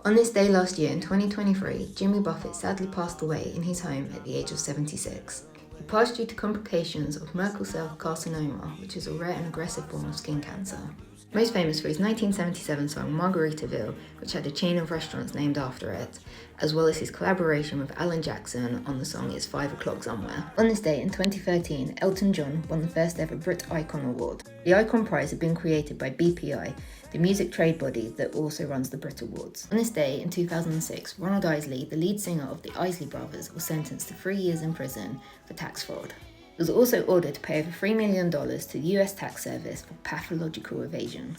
On this day last year in 2023, Jimmy Buffett sadly passed away in his home at the age of 76. He passed due to complications of Merkel cell carcinoma, which is a rare and aggressive form of skin cancer. Most famous for his 1977 song Margaritaville, which had a chain of restaurants named after it, as well as his collaboration with Alan Jackson on the song It's 5 O'Clock Somewhere. On this day in 2013, Elton John won the first ever Brit Icon Award. The Icon Prize had been created by BPI, the music trade body that also runs the Brit Awards. On this day in 2006, Ronald Isley, the lead singer of the Isley Brothers, was sentenced to 3 years in prison for tax fraud. He was also ordered to pay over $3 million to the US tax service for pathological evasion.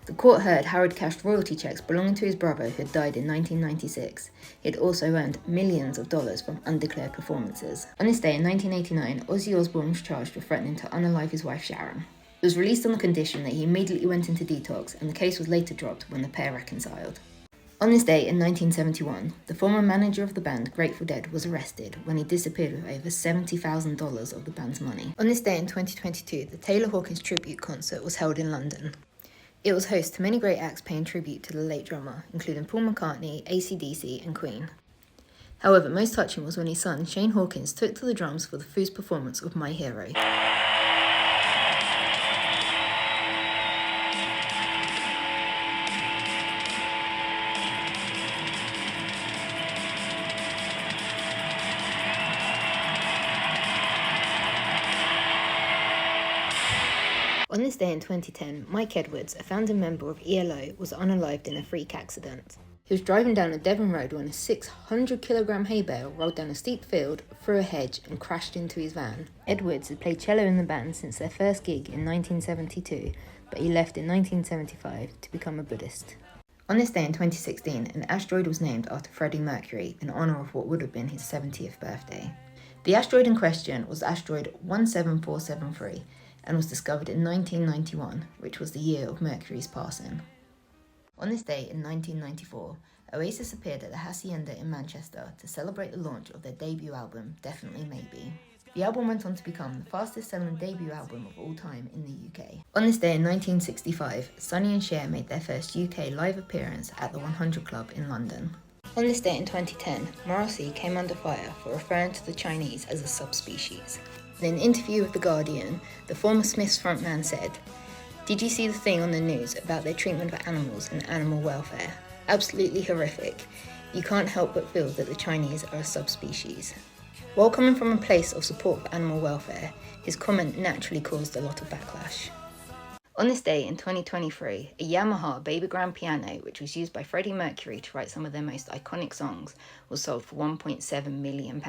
The court heard Howard cashed royalty checks belonging to his brother who had died in 1996. He had also earned millions of dollars from undeclared performances. On this day in 1989, Ozzy Osbourne was charged with threatening to unalive his wife Sharon. He was released on the condition that he immediately went into detox, and the case was later dropped when the pair reconciled. On this day in 1971, the former manager of the band Grateful Dead was arrested when he disappeared with over $70,000 of the band's money. On this day in 2022, the Taylor Hawkins tribute concert was held in London. It was host to many great acts paying tribute to the late drummer, including Paul McCartney, AC/DC and Queen. However, most touching was when his son Shane Hawkins took to the drums for the Foos performance of My Hero. On this day in 2010, Mike Edwards, a founding member of ELO, was unalived in a freak accident. He was driving down a Devon road when a 600-kilogram hay bale rolled down a steep field, through a hedge, and crashed into his van. Edwards had played cello in the band since their first gig in 1972, but he left in 1975 to become a Buddhist. On this day in 2016, an asteroid was named after Freddie Mercury in honour of what would have been his 70th birthday. The asteroid in question was asteroid 17473, and was discovered in 1991, which was the year of Mercury's passing. On this day in 1994, Oasis appeared at the Hacienda in Manchester to celebrate the launch of their debut album, Definitely Maybe. The album went on to become the fastest-selling debut album of all time in the UK. On this day in 1965, Sonny and Cher made their first UK live appearance at the 100 Club in London. On this day in 2010, Morrissey came under fire for referring to the Chinese as a subspecies. In an interview with The Guardian, the former Smiths frontman said, "Did you see the thing on the news about their treatment of animals and animal welfare? Absolutely horrific. You can't help but feel that the Chinese are a subspecies." While coming from a place of support for animal welfare, his comment naturally caused a lot of backlash. On this day in 2023, a Yamaha baby grand piano, which was used by Freddie Mercury to write some of their most iconic songs, was sold for £1.7 million.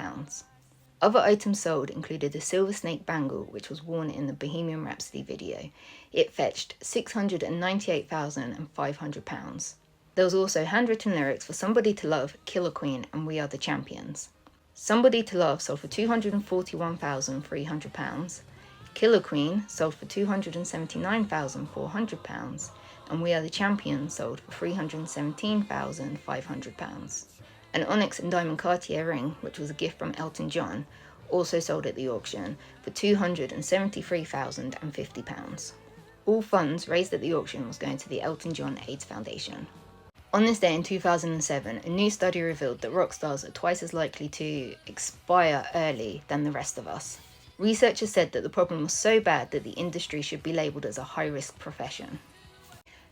Other items sold included a silver snake bangle, which was worn in the Bohemian Rhapsody video. It fetched £698,500. There was also handwritten lyrics for Somebody to Love, Killer Queen and We Are the Champions. Somebody to Love sold for £241,300. Killer Queen sold for £279,400. And We Are the Champions sold for £317,500. An onyx and diamond Cartier ring, which was a gift from Elton John, also sold at the auction for £273,050. All funds raised at the auction was going to the Elton John AIDS Foundation. On this day in 2007, a new study revealed that rock stars are twice as likely to expire early than the rest of us. Researchers said that the problem was so bad that the industry should be labelled as a high-risk profession.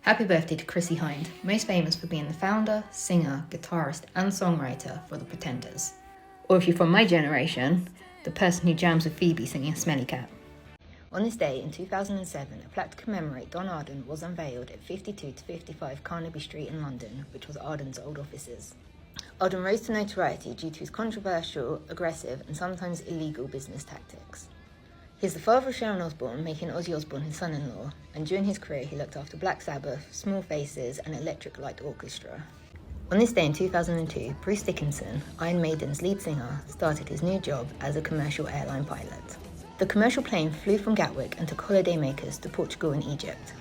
Happy birthday to Chrissie Hynde, most famous for being the founder, singer, guitarist and songwriter for The Pretenders. Or if you're from my generation, the person who jams with Phoebe singing Smelly Cat. On this day in 2007, a plaque to commemorate Don Arden was unveiled at 52 to 55 Carnaby Street in London, which was Arden's old offices. Arden rose to notoriety due to his controversial, aggressive and sometimes illegal business tactics. He is the father of Sharon Osbourne, making Ozzy Osbourne his son-in-law, and during his career he looked after Black Sabbath, Small Faces and Electric Light Orchestra. On this day in 2002, Bruce Dickinson, Iron Maiden's lead singer, started his new job as a commercial airline pilot. The commercial plane flew from Gatwick and took holidaymakers to Portugal and Egypt.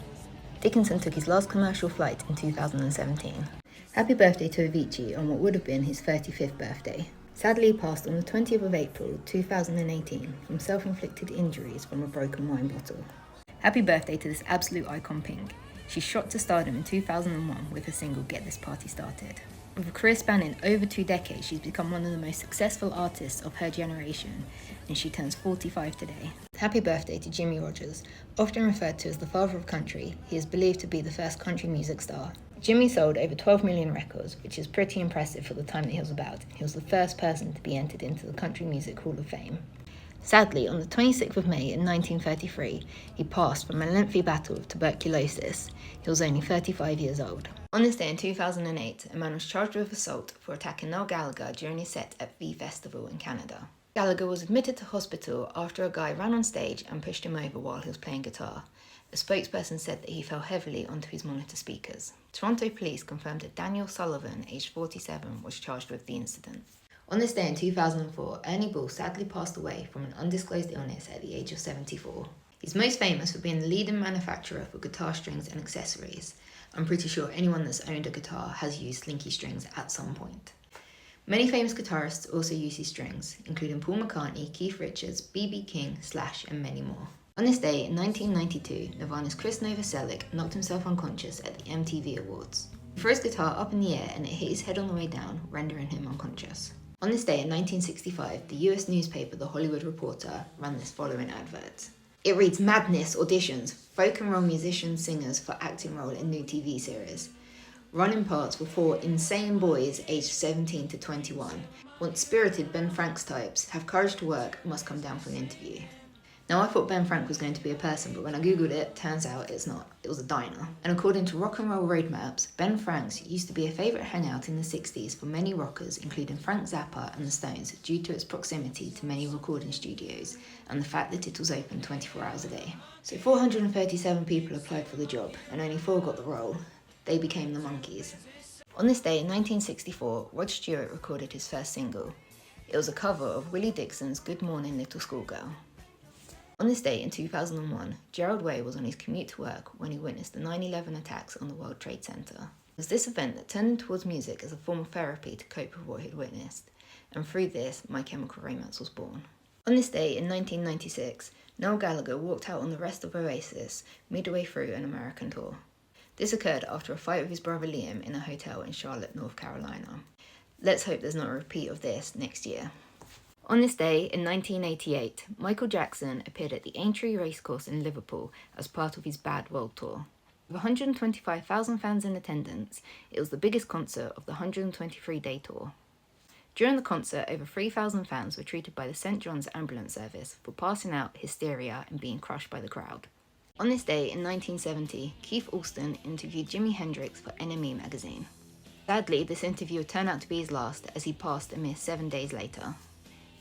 Dickinson took his last commercial flight in 2017. Happy birthday to Avicii on what would have been his 35th birthday. Sadly, he passed on the 20th of April 2018 from self-inflicted injuries from a broken wine bottle. Happy birthday to this absolute icon Pink. She shot to stardom in 2001 with her single Get This Party Started. With a career spanning over 2 decades, she's become one of the most successful artists of her generation, and she turns 45 today. Happy birthday to Jimmie Rodgers. Often referred to as the father of country, he is believed to be the first country music star. Jimmie sold over 12 million records, which is pretty impressive for the time that he was about. He was the first person to be entered into the Country Music Hall of Fame. Sadly, on the 26th of May in 1933, he passed from a lengthy battle with tuberculosis. He was only 35 years old. On this day in 2008, a man was charged with assault for attacking Noel Gallagher during his set at V Festival in Canada. Gallagher was admitted to hospital after a guy ran on stage and pushed him over while he was playing guitar. A spokesperson said that he fell heavily onto his monitor speakers. Toronto police confirmed that Daniel Sullivan, aged 47, was charged with the incident. On this day in 2004, Ernie Ball sadly passed away from an undisclosed illness at the age of 74. He's most famous for being the leading manufacturer for guitar strings and accessories. I'm pretty sure anyone that's owned a guitar has used Slinky strings at some point. Many famous guitarists also use these strings, including Paul McCartney, Keith Richards, B.B. King, Slash, and many more. On this day in 1992, Nirvana's Chris Novoselic knocked himself unconscious at the MTV Awards. He threw his guitar up in the air and it hit his head on the way down, rendering him unconscious. On this day in 1965, the US newspaper The Hollywood Reporter ran this following advert. It reads, "Madness auditions, folk and roll musicians, singers for acting role in new TV series. Running parts for 4 insane boys aged 17 to 21. Want spirited Ben Franks types, have courage to work, must come down for an interview." Now I thought Ben Frank was going to be a person, but when I googled it, turns out it's not. It was a diner. And according to Rock and Roll Roadmaps, Ben Franks used to be a favourite hangout in the 60s for many rockers, including Frank Zappa and the Stones, due to its proximity to many recording studios and the fact that it was open 24 hours a day. So 437 people applied for the job, and only 4 got the role. They became the Monkees. On this day in 1964, Rod Stewart recorded his first single. It was a cover of Willie Dixon's Good Morning Little Schoolgirl. On this day in 2001, Gerald Way was on his commute to work when he witnessed the 9/11 attacks on the World Trade Center. It was this event that turned him towards music as a form of therapy to cope with what he'd witnessed, and through this, My Chemical Romance was born. On this day in 1996, Noel Gallagher walked out on the rest of Oasis midway through an American tour. This occurred after a fight with his brother Liam in a hotel in Charlotte, North Carolina. Let's hope there's not a repeat of this next year. On this day, in 1988, Michael Jackson appeared at the Aintree Racecourse in Liverpool as part of his Bad World Tour. With 125,000 fans in attendance, it was the biggest concert of the 123-day tour. During the concert, over 3,000 fans were treated by the St. John's Ambulance Service for passing out, hysteria, and being crushed by the crowd. On this day, in 1970, Keith Alston interviewed Jimi Hendrix for NME magazine. Sadly, this interview would turn out to be his last, as he passed a mere 7 days later.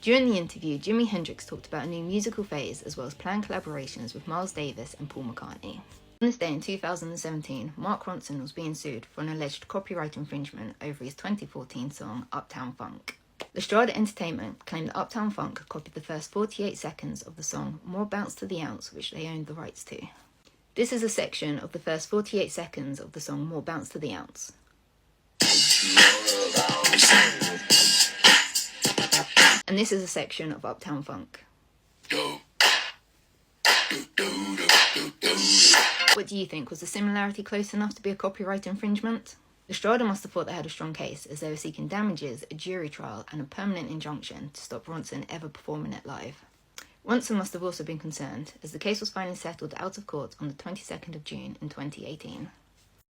During the interview, Jimi Hendrix talked about a new musical phase as well as planned collaborations with Miles Davis and Paul McCartney. On this day in 2017, Mark Ronson was being sued for an alleged copyright infringement over his 2014 song Uptown Funk. Lestrade Entertainment claimed that Uptown Funk copied the first 48 seconds of the song More Bounce to the Ounce, which they owned the rights to. This is a section of the first 48 seconds of the song More Bounce to the Ounce. And this is a section of Uptown Funk. What do you think? Was the similarity close enough to be a copyright infringement? Lestrade must have thought they had a strong case, as they were seeking damages, a jury trial, and a permanent injunction to stop Ronson ever performing it live. Ronson must have also been concerned, as the case was finally settled out of court on the 22nd of June in 2018.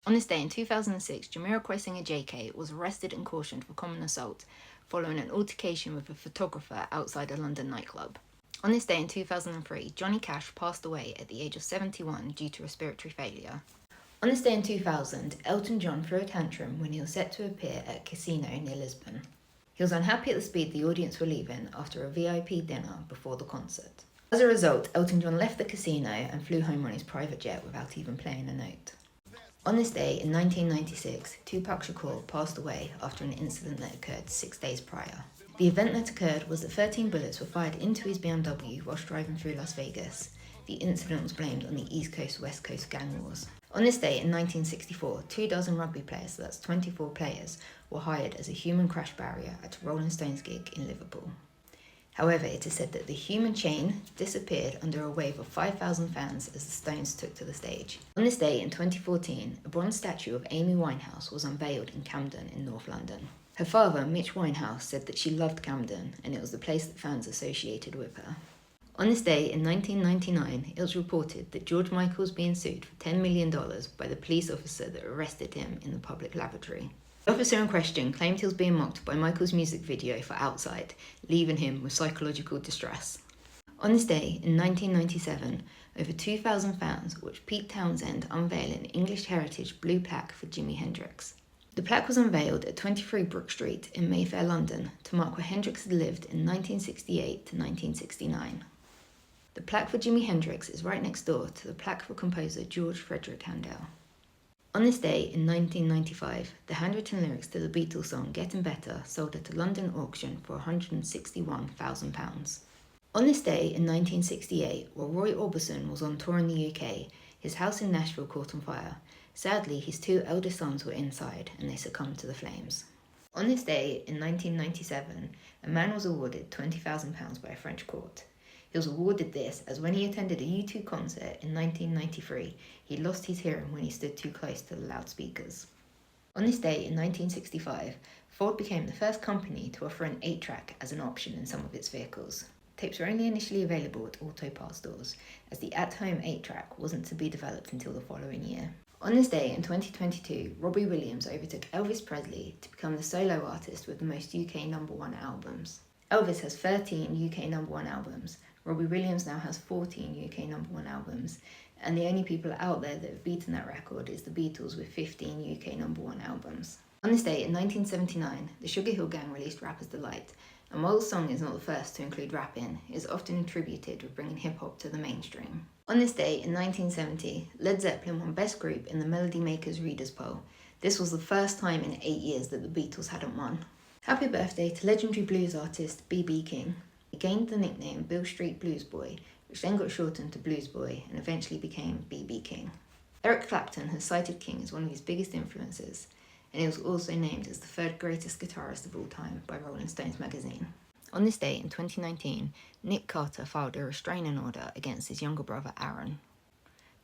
On this day in 2006, Jamiroquai singer JK was arrested and cautioned for common assault following an altercation with a photographer outside a London nightclub. On this day in 2003, Johnny Cash passed away at the age of 71 due to respiratory failure. On this day in 2000, Elton John threw a tantrum when he was set to appear at a casino near Lisbon. He was unhappy at the speed the audience were leaving after a VIP dinner before the concert. As a result, Elton John left the casino and flew home on his private jet without even playing a note. On this day in 1996, Tupac Shakur passed away after an incident that occurred 6 days prior. The event that occurred was that 13 bullets were fired into his BMW whilst driving through Las Vegas. The incident was blamed on the East Coast-West Coast gang wars. On this day in 1964, 24 rugby players, so that's 24 players, were hired as a human crash barrier at a Rolling Stones gig in Liverpool. However, it is said that the human chain disappeared under a wave of 5,000 fans as the Stones took to the stage. On this day in 2014, a bronze statue of Amy Winehouse was unveiled in Camden in North London. Her father, Mitch Winehouse, said that she loved Camden and it was the place that fans associated with her. On this day in 1999, it was reported that George Michael was being sued for $10 million by the police officer that arrested him in the public lavatory. The officer in question claimed he was being mocked by Michael's music video for Outside, leaving him with psychological distress. On this day, in 1997, over 2,000 fans watched Pete Townsend unveil an English heritage blue plaque for Jimi Hendrix. The plaque was unveiled at 23 Brook Street in Mayfair, London, to mark where Hendrix had lived in 1968 to 1969. The plaque for Jimi Hendrix is right next door to the plaque for composer George Frederick Handel. On this day in 1995, the handwritten lyrics to the Beatles song Getting Better sold at a London auction for £161,000. On this day in 1968, while Roy Orbison was on tour in the UK, his house in Nashville caught on fire. Sadly, his two eldest sons were inside and they succumbed to the flames. On this day in 1997, a man was awarded £20,000 by a French court. He was awarded this as when he attended a U2 concert in 1993, he lost his hearing when he stood too close to the loudspeakers. On this day in 1965, Ford became the first company to offer an 8-track as an option in some of its vehicles. Tapes were only initially available at auto parts stores, as the at-home 8-track wasn't to be developed until the following year. On this day in 2022, Robbie Williams overtook Elvis Presley to become the solo artist with the most UK #1 albums. Elvis has 13 UK #1 albums. Robbie Williams now has 14 UK #1 albums, and the only people out there that have beaten that record is the Beatles with 15 UK #1 albums. On this day in 1979, the Sugar Hill Gang released Rapper's Delight, and while the song is not the first to include rapping, it is often attributed with bringing hip-hop to the mainstream. On this day in 1970, Led Zeppelin won Best Group in the Melody Makers Readers' Poll. This was the first time in 8 years that the Beatles hadn't won. Happy birthday to legendary blues artist B.B. King. He gained the nickname Bill Street Blues Boy, which then got shortened to Blues Boy and eventually became B.B. King. Eric Clapton has cited King as one of his biggest influences, and he was also named as the 3rd greatest guitarist of all time by Rolling Stones magazine. On this day in 2019, Nick Carter filed a restraining order against his younger brother Aaron.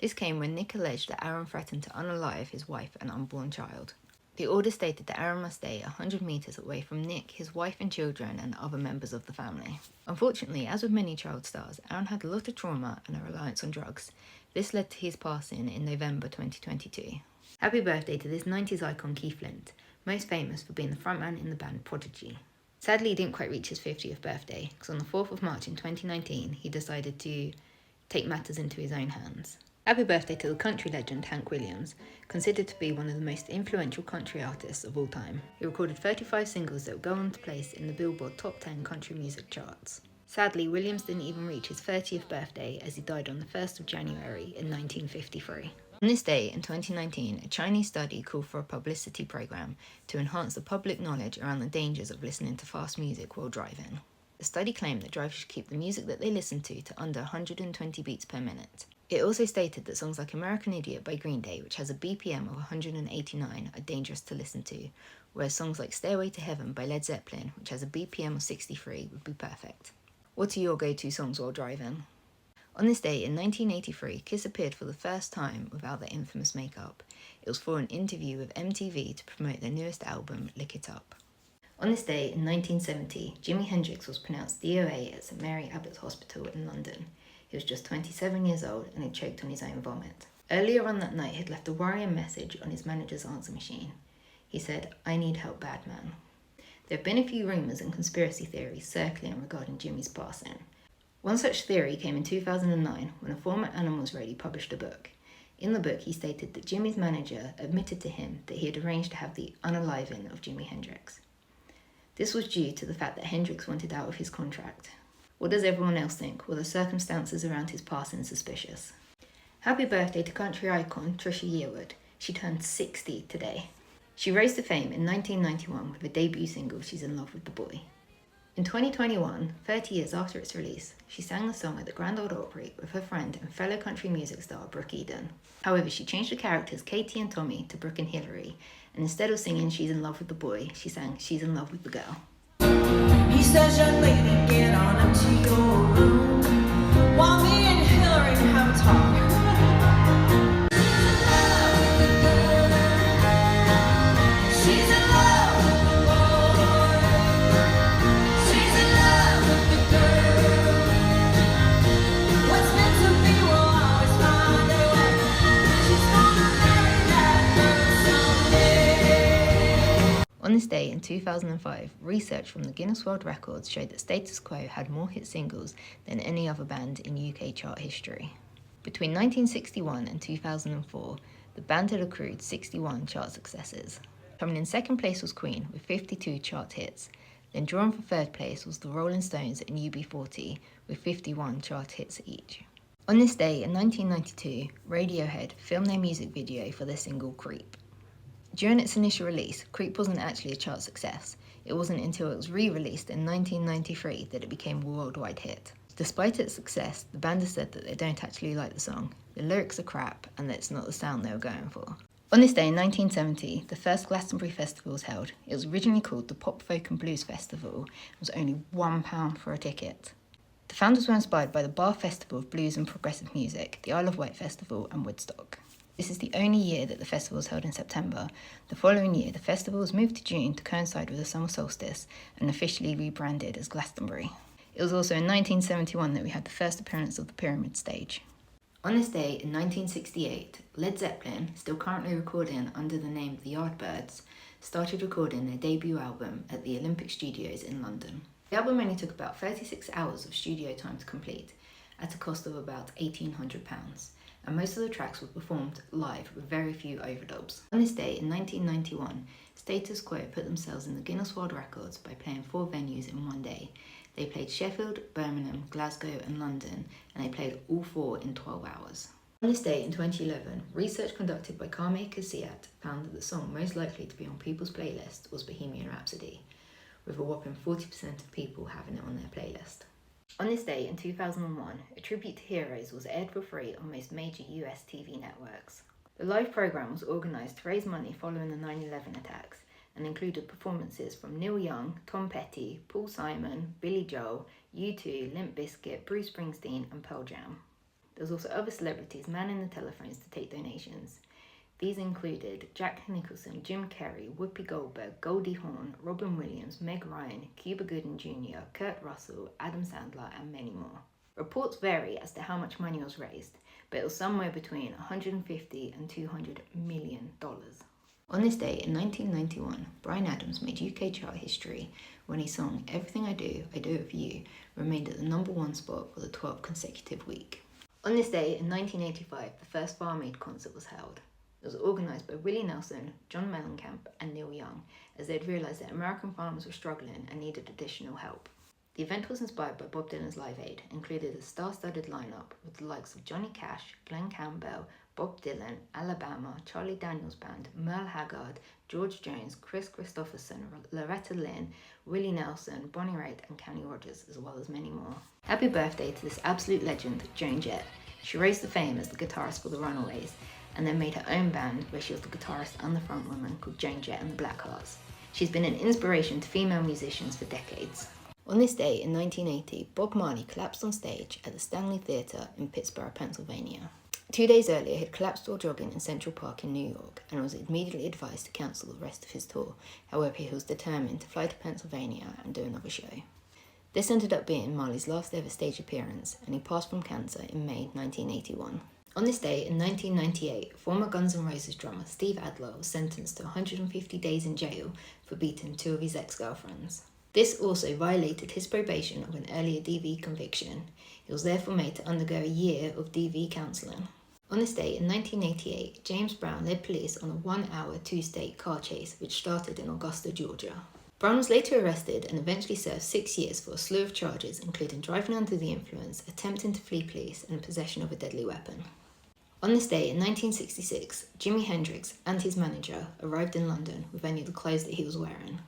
This came when Nick alleged that Aaron threatened to unalive his wife and unborn child. The order stated that Aaron must stay 100 metres away from Nick, his wife and children, and other members of the family. Unfortunately, as with many child stars, Aaron had a lot of trauma and a reliance on drugs. This led to his passing in November 2022. Happy birthday to this 90s icon Keith Flint, most famous for being the frontman in the band Prodigy. Sadly, he didn't quite reach his 50th birthday, because on the 4th of March in 2019, he decided to take matters into his own hands. Happy birthday to the country legend Hank Williams, considered to be one of the most influential country artists of all time. He recorded 35 singles that would go on to place in the Billboard Top 10 country music charts. Sadly, Williams didn't even reach his 30th birthday as he died on the 1st of January in 1953. On this day in 2019, a Chinese study called for a publicity program to enhance the public knowledge around the dangers of listening to fast music while driving. The study claimed that drivers should keep the music that they listen to under 120 beats per minute. It also stated that songs like American Idiot by Green Day, which has a BPM of 189, are dangerous to listen to, whereas songs like Stairway to Heaven by Led Zeppelin, which has a BPM of 63, would be perfect. What are your go-to songs while driving? On this day in 1983, Kiss appeared for the first time without their infamous makeup. It was for an interview with MTV to promote their newest album, Lick It Up. On this day in 1970, Jimi Hendrix was pronounced DOA at St Mary Abbotts Hospital in London. He was just 27 years old and he choked on his own vomit. Earlier on that night, he had left a worrying message on his manager's answer machine. He said, "I need help bad, man." There have been a few rumours and conspiracy theories circling regarding Jimmy's passing. One such theory came in 2009 when a former Animals roadie published a book. In the book, he stated that Jimmy's manager admitted to him that he had arranged to have the unaliving of Jimi Hendrix. This was due to the fact that Hendrix wanted out of his contract. What does everyone else think? Were the circumstances around his passing suspicious? Happy birthday to country icon Trisha Yearwood. She turned 60 today. She rose to fame in 1991 with the debut single She's in Love with the Boy. In 2021, 30 years after its release, she sang the song at the Grand Ole Opry with her friend and fellow country music star Brooke Eden. However, she changed the characters Katie and Tommy to Brooke and Hillary, and instead of singing She's in Love with the Boy, she sang She's in Love with the Girl. says, young lady, get on up to your room while me and Hillary have a talk. She's in love with the boy. She's in love with the girl. What's meant to be will always find a way. She's gonna marry that girl someday. On this day in 2005, research from the Guinness World Records showed that Status Quo had more hit singles than any other band in UK chart history. Between 1961 and 2004, the band had accrued 61 chart successes. Coming in second place was Queen with 52 chart hits. Then drawn for third place was the Rolling Stones and UB40 with 51 chart hits each. On this day in 1992, Radiohead filmed their music video for their single Creep. During its initial release, Creep wasn't actually a chart success. It wasn't until it was re-released in 1993 that it became a worldwide hit. Despite its success, the band has said that they don't actually like the song, the lyrics are crap, and that it's not the sound they were going for. On this day in 1970, the first Glastonbury Festival was held. It was originally called the Pop, Folk and Blues Festival. It was only £1 for a ticket. The founders were inspired by the Bath Festival of Blues and Progressive Music, the Isle of Wight Festival and Woodstock. This is the only year that the festival was held in September. The following year, the festival was moved to June to coincide with the summer solstice and officially rebranded as Glastonbury. It was also in 1971 that we had the first appearance of the Pyramid Stage. On this day in 1968, Led Zeppelin, still currently recording under the name of the Yardbirds, started recording their debut album at the Olympic Studios in London. The album only took about 36 hours of studio time to complete, at a cost of about £1,800, and most of the tracks were performed live with very few overdubs. On this day in 1991, Status Quo put themselves in the Guinness World Records by playing 4 venues in one day. They played Sheffield, Birmingham, Glasgow and London, and they played all 4 in 12 hours. On this day in 2011, research conducted by car maker Seat found that the song most likely to be on people's playlists was Bohemian Rhapsody, with a whopping 40% of people having it on their playlist. On this day in 2001, a tribute to heroes was aired for free on most major US TV networks. The live programme was organised to raise money following the 9/11 attacks and included performances from Neil Young, Tom Petty, Paul Simon, Billy Joel, U2, Limp Bizkit, Bruce Springsteen and Pearl Jam. There was also other celebrities manning the telephones to take donations. These included Jack Nicholson, Jim Carrey, Whoopi Goldberg, Goldie Hawn, Robin Williams, Meg Ryan, Cuba Gooding Jr., Kurt Russell, Adam Sandler, and many more. Reports vary as to how much money was raised, but it was somewhere between $150 and $200 million. On this day in 1991, Bryan Adams made UK chart history when his song Everything I Do It For You remained at the #1 spot for the 12th consecutive week. On this day in 1985, the first Farm Aid concert was held. It was organised by Willie Nelson, John Mellencamp and Neil Young, as they had realised that American farmers were struggling and needed additional help. The event was inspired by Bob Dylan's Live Aid and included a star-studded lineup with the likes of Johnny Cash, Glenn Campbell, Bob Dylan, Alabama, Charlie Daniels Band, Merle Haggard, George Jones, Chris Christopherson, Loretta Lynn, Willie Nelson, Bonnie Raitt and Kenny Rogers, as well as many more. Happy birthday to this absolute legend, Joan Jett. She rose to fame as the guitarist for the Runaways, and then made her own band where she was the guitarist and the frontwoman called Joan Jett and the Blackhearts. She's been an inspiration to female musicians for decades. On this day in 1980, Bob Marley collapsed on stage at the Stanley Theatre in Pittsburgh, Pennsylvania. 2 days earlier, he had collapsed while jogging in Central Park in New York and was immediately advised to cancel the rest of his tour. However, he was determined to fly to Pennsylvania and do another show. This ended up being Marley's last ever stage appearance, and he passed from cancer in May 1981. On this day in 1998, former Guns N' Roses drummer Steve Adler was sentenced to 150 days in jail for beating 2 of his ex-girlfriends. This also violated his probation of an earlier DV conviction. He was therefore made to undergo a year of DV counselling. On this day in 1988, James Brown led police on a 1-hour 2-state car chase which started in Augusta, Georgia. Brown was later arrested and eventually served 6 years for a slew of charges, including driving under the influence, attempting to flee police, and possession of a deadly weapon. On this day in 1966, Jimi Hendrix and his manager arrived in London with only the clothes that he was wearing.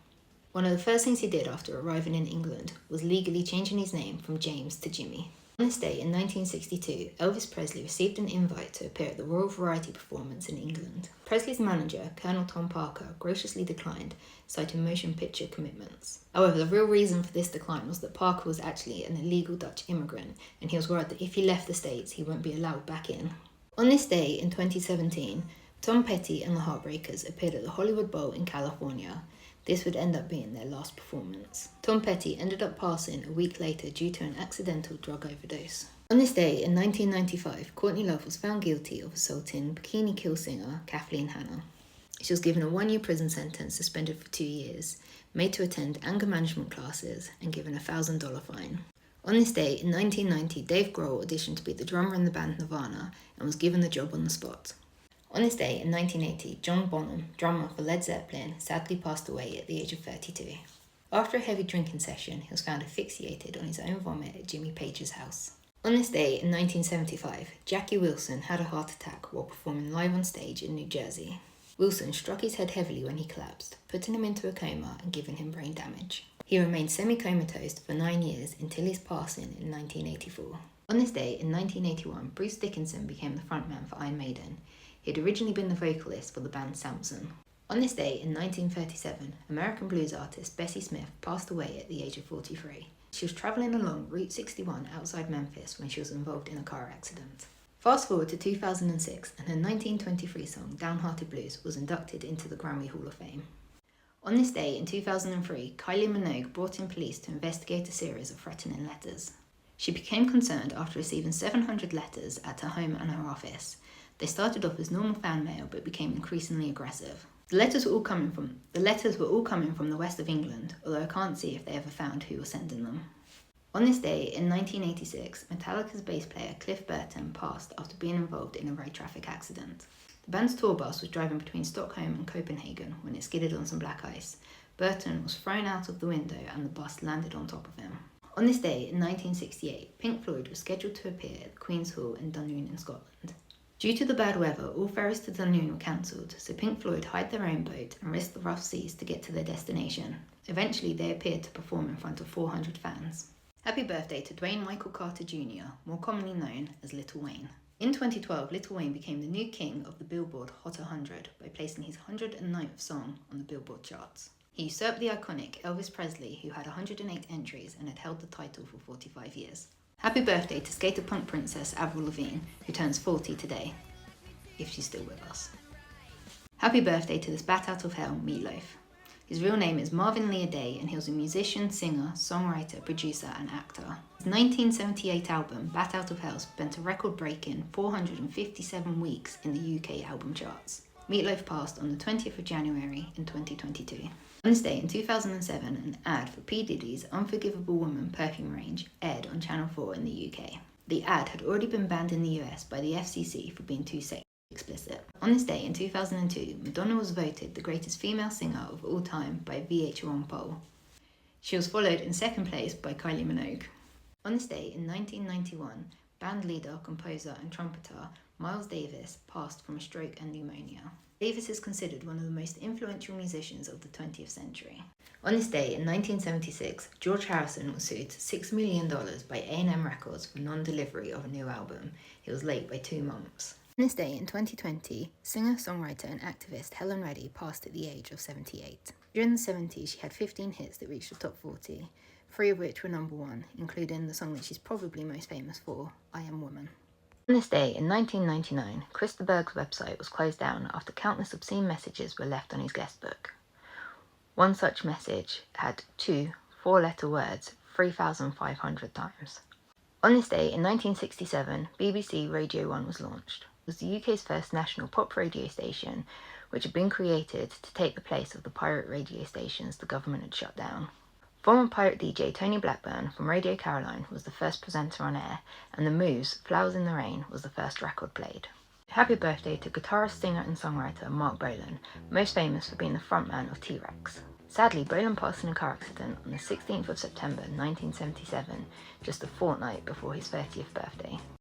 One of the first things he did after arriving in England was legally changing his name from James to Jimmy. On this day in 1962, Elvis Presley received an invite to appear at the Royal Variety Performance in England. Presley's manager, Colonel Tom Parker, graciously declined, citing motion picture commitments. However, the real reason for this decline was that Parker was actually an illegal Dutch immigrant, and he was worried that if he left the States, he wouldn't be allowed back in. On this day in 2017, Tom Petty and the Heartbreakers appeared at the Hollywood Bowl in California. This would end up being their last performance. Tom Petty ended up passing a week later due to an accidental drug overdose. On this day in 1995, Courtney Love was found guilty of assaulting Bikini Kill singer Kathleen Hanna. She was given a 1-year prison sentence, suspended for 2 years, made to attend anger management classes, and given a $1,000 fine. On this day in 1990, Dave Grohl auditioned to be the drummer in the band Nirvana and was given the job on the spot. On this day in 1980, John Bonham, drummer for Led Zeppelin, sadly passed away at the age of 32. After a heavy drinking session, he was found asphyxiated on his own vomit at Jimmy Page's house. On this day in 1975, Jackie Wilson had a heart attack while performing live on stage in New Jersey. Wilson struck his head heavily when he collapsed, putting him into a coma and giving him brain damage. He remained semi-comatose for 9 years until his passing in 1984. On this day in 1981, Bruce Dickinson became the frontman for Iron Maiden. He had originally been the vocalist for the band Samson. On this day in 1937, American blues artist Bessie Smith passed away at the age of 43. She was travelling along Route 61 outside Memphis when she was involved in a car accident. Fast forward to 2006, and her 1923 song Downhearted Blues was inducted into the Grammy Hall of Fame. On this day in 2003, Kylie Minogue brought in police to investigate a series of threatening letters. She became concerned after receiving 700 letters at her home and her office. They started off as normal fan mail but became increasingly aggressive. The letters were all coming from the west of England, although I can't see if they ever found who was sending them. On this day in 1986, Metallica's bass player Cliff Burton passed after being involved in a road traffic accident. The band's tour bus was driving between Stockholm and Copenhagen when it skidded on some black ice. Burton was thrown out of the window and the bus landed on top of him. On this day in 1968, Pink Floyd was scheduled to appear at the Queen's Hall in Dunoon in Scotland. Due to the bad weather, all ferries to Dunoon were cancelled, so Pink Floyd hired their own boat and risked the rough seas to get to their destination. Eventually, they appeared to perform in front of 400 fans. Happy birthday to Dwayne Michael Carter Jr., more commonly known as Little Wayne. In 2012, Little Wayne became the new king of the Billboard Hot 100 by placing his 109th song on the Billboard charts. He usurped the iconic Elvis Presley, who had 108 entries and had held the title for 45 years. Happy birthday to skater punk princess Avril Lavigne, who turns 40 today, if she's still with us. Happy birthday to this bat out of hell, Meatloaf. His real name is Marvin Lea Day, and he was a musician, singer, songwriter, producer, and actor. His 1978 album, Bat Out of Hell, spent a record-breaking 457 weeks in the UK album charts. Meatloaf passed on the 20th of January in 2022. On this day in 2007, an ad for P. Diddy's Unforgivable Woman perfume range aired on Channel 4 in the UK. The ad had already been banned in the US by the FCC for being too sexually explicit. On this day in 2002, Madonna was voted the greatest female singer of all time by VH1 poll. She was followed in second place by Kylie Minogue. On this day in 1991, band leader, composer and trumpeter Miles Davis passed from a stroke and pneumonia. Davis is considered one of the most influential musicians of the 20th century. On this day in 1976, George Harrison was sued $6 million by A&M Records for non-delivery of a new album. He was late by 2 months. On this day in 2020, singer, songwriter and activist Helen Reddy passed at the age of 78. During the 70s, she had 15 hits that reached the top 40, 3 of which were number 1, including the song that she's probably most famous for, I Am Woman. On this day in 1999, Krista Berg's website was closed down after countless obscene messages were left on his guest book. One such message had 2 4-letter words 3,500 times. On this day in 1967, BBC Radio 1 was launched. It was the UK's first national pop radio station, which had been created to take the place of the pirate radio stations the government had shut down. Former pirate DJ Tony Blackburn from Radio Caroline was the first presenter on air, and The Moves' Flowers in the Rain was the first record played. Happy birthday to guitarist, singer and songwriter Mark Bolan, most famous for being the frontman of T-Rex. Sadly, Bolan passed in a car accident on the 16th of September 1977, just a fortnight before his 30th birthday.